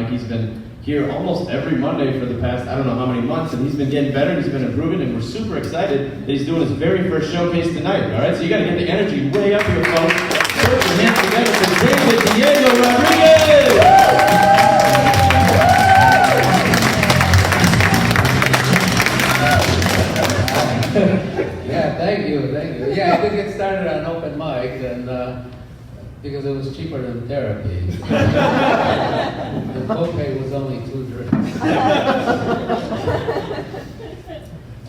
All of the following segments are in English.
mic. He's been here almost every Monday for the past, I don't know how many months, and he's been getting better, he's been improving, and we're super excited that he's doing his very first showcase tonight, all right? So you got to get the energy way up here, folks. Put your hands together for David Diego Rodriguez! Yeah, thank you. Yeah, I did get started on open mic, and because it was cheaper than therapy. The copay was only 2 drinks.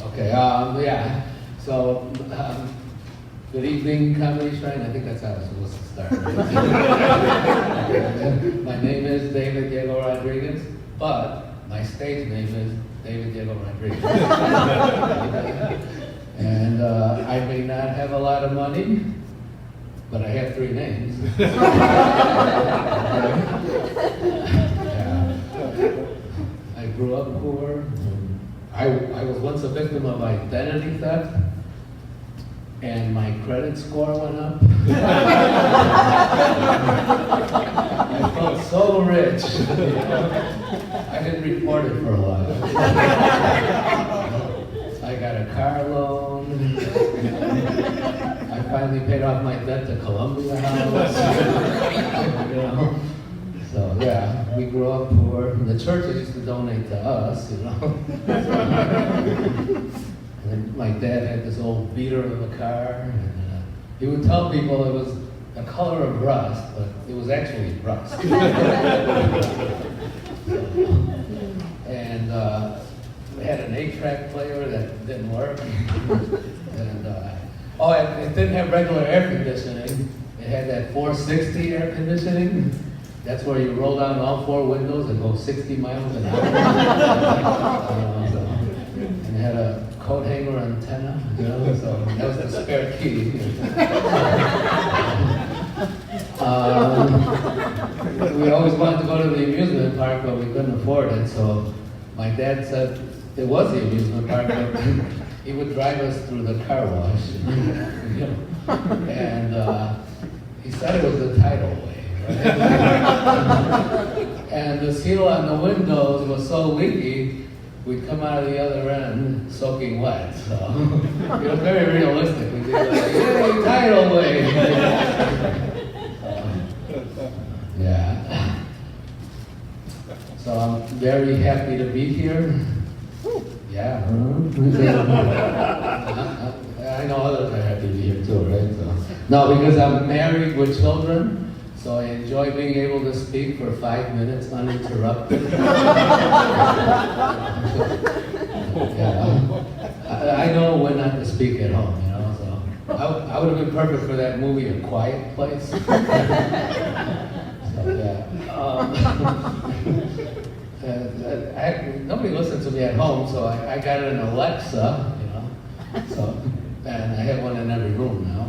Okay, yeah. So, good evening, Comedy Shrine. I think that's how it's supposed to start. Right? My name is David Diego Rodriguez, but my stage name is David Diego Rodriguez. And I may not have a lot of money, but I have 3 names. Yeah. I grew up poor. I was once a victim of identity theft, and my credit score went up. I felt so rich. I didn't report it for a while. I got a car loan. I finally paid off my debt to Columbia House. You know? So yeah, we grew up poor. The churches used to donate to us, you know. And my dad had this old beater of a car, and he would tell people it was the color of rust, but it was actually rust. And we had an 8-track player that didn't work. And it didn't have regular air conditioning. It had that 460 air conditioning. That's where you roll down all 4 windows and go 60 miles an hour. And it had a coat hanger antenna, you know, so that was the spare key. We always wanted to go to the amusement park, but we couldn't afford it, so my dad said it was the amusement park, but he would drive us through the car wash. You know, and he said it was the tidal wave. Right? And the seal on the windows was so leaky, we'd come out of the other end soaking wet. So it was very realistic. We'd be like, yay, tidal wave! Yeah. So I'm very happy to be here. Yeah. I know others are happy to be here too, right? So, no, because I'm married with children. So I enjoy being able to speak for 5 minutes uninterrupted. Yeah. I know when not to speak at home, you know, so I would have been perfect for that movie, A Quiet Place. So, yeah. Nobody listens to me at home, so I got an Alexa, you know, so, and I have one in every room now.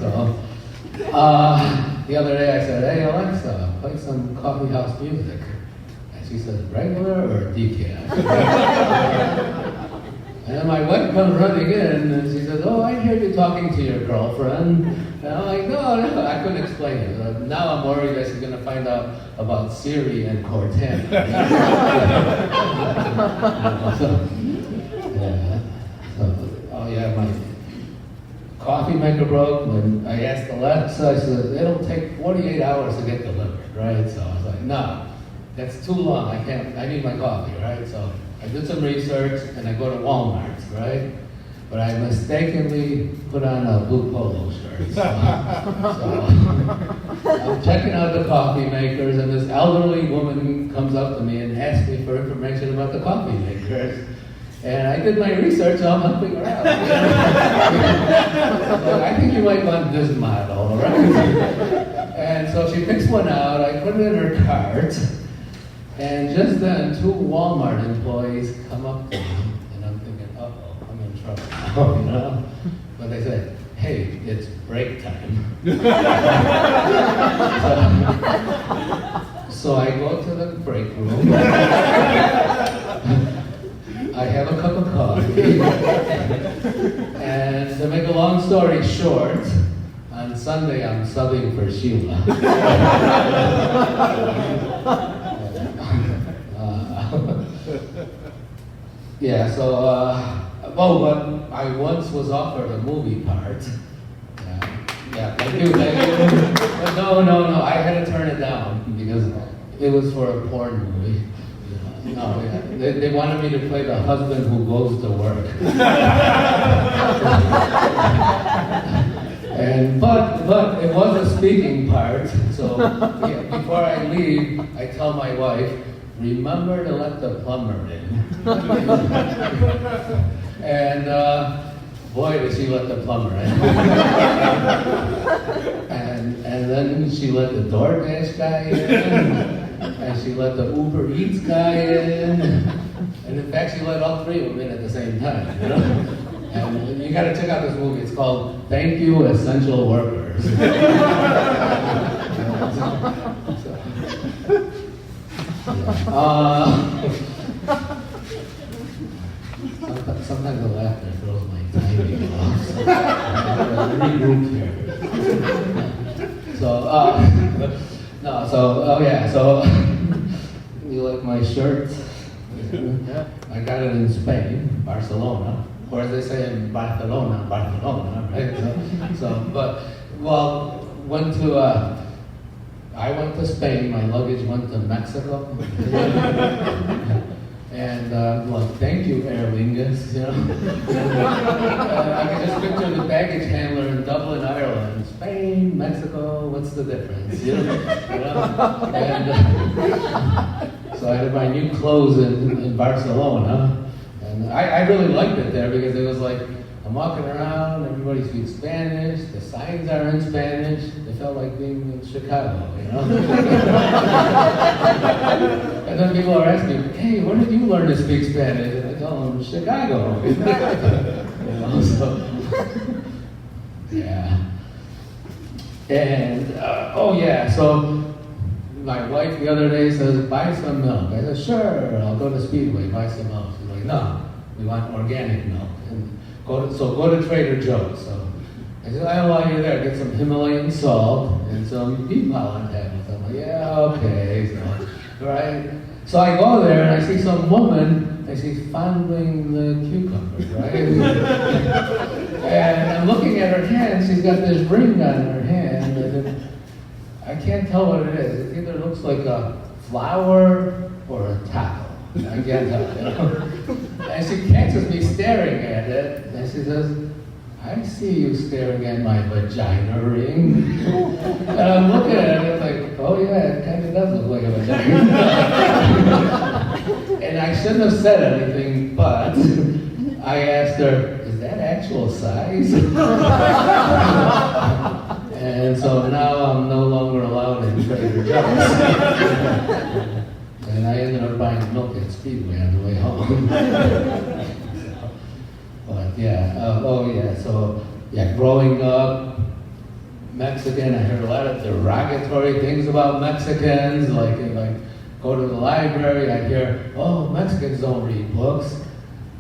So, the other day I said, hey Alexa, play some coffee house music. And she said, regular or decaf? And then my wife comes running in and she says, oh, I hear you talking to your girlfriend. And I'm like, no, I couldn't explain it. Now I'm worried that she's going to find out about Siri and Cortana. My coffee maker broke, and I asked Alexa, I said, it'll take 48 hours to get delivered, right? So I was like, no, that's too long, I need my coffee, right? So I did some research, and I go to Walmart, right? But I mistakenly put on a blue polo shirt. So I'm checking out the coffee makers, and this elderly woman comes up to me and asks me for information about the coffee makers. And I did my research, so I'm helping her out. So I think you might want this model, right? And so she picks one out, I put it in her cart, and just then 2 Walmart employees come up to me, and I'm thinking, uh-oh, I'm in trouble now, you know? But they said, hey, it's break time. So I go to the break room. I have a cup of coffee, and to make a long story short, on Sunday I'm subbing for Sheila. Yeah, so, but I once was offered a movie part. Yeah, thank you. But no, I had to turn it down because it was for a porn movie. No, yeah. They wanted me to play the husband who goes to work. But it was a speaking part, so yeah, before I leave, I tell my wife, remember to let the plumber in. And boy, did she let the plumber in. and then she let the DoorDash guy in, and she let the Uber Eats guy in, and in fact, she let all three of them in at the same time. You know? And you got to check out this movie. It's called Thank You, Essential Workers. Sometimes the laughter throws my timing off. So regroup here. So you like my shirt? I got it in Spain, Barcelona. Or as they say in Barcelona, right? I went to Spain, my luggage went to Mexico. And thank you, Aer Lingus, you know. I can just picture the baggage handler in Dublin, Ireland. Spain, Mexico, what's the difference? You know? And, so I had to buy new clothes in Barcelona. And I really liked it there because it was like, I'm walking around, everybody speaks Spanish, the signs are in Spanish. It felt like being in Chicago, you know? And then people are asking me, hey, where did you learn to speak Spanish? And I tell them, Chicago. You know, so, yeah. And, so my wife the other day says, buy some milk. I said, sure, I'll go to Speedway, buy some milk. She's like, no, we want organic milk. And go to Trader Joe's. So I said, while you're there, get some Himalayan salt and some bee pollen tablets. I'm like, yeah, okay. So, right? So I go there and I see some woman, and she's fondling the cucumber, right? And I'm looking at her hand, she's got this ring on her hand, and I can't tell what it is. It either looks like a flower or a towel. I can't tell, you know? And she catches me staring at it, and she says, I see you staring at my vagina ring. And I'm looking at it like, oh yeah, it kind of does look like a vagina. And I shouldn't have said anything, but I asked her, is that actual size? And so now I'm no longer allowed in Trader Joe's. And I ended up buying milk at Speedway on the way home. But growing up Mexican, I heard a lot of derogatory things about Mexicans. Like if I go to the library, I hear, oh, Mexicans don't read books.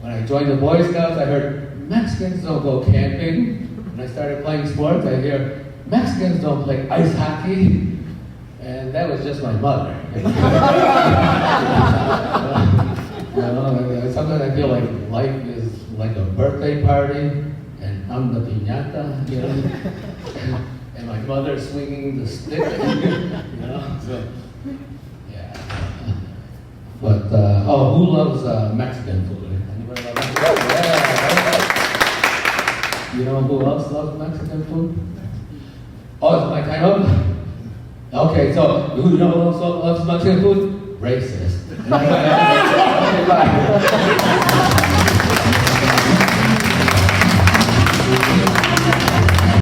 When I joined the Boy Scouts, I heard, Mexicans don't go camping. When I started playing sports, I hear, Mexicans don't play ice hockey. And that was just my mother. Sometimes I feel like life is like a birthday party, and I'm the piñata, you know, and my mother's swinging the stick, you know. So, yeah. But who loves Mexican food? Anybody love Mexican food? Yeah. You know who else loves Mexican food? Oh, is my time up? Okay, so who knows loves Mexican food? Racist. Okay, bye.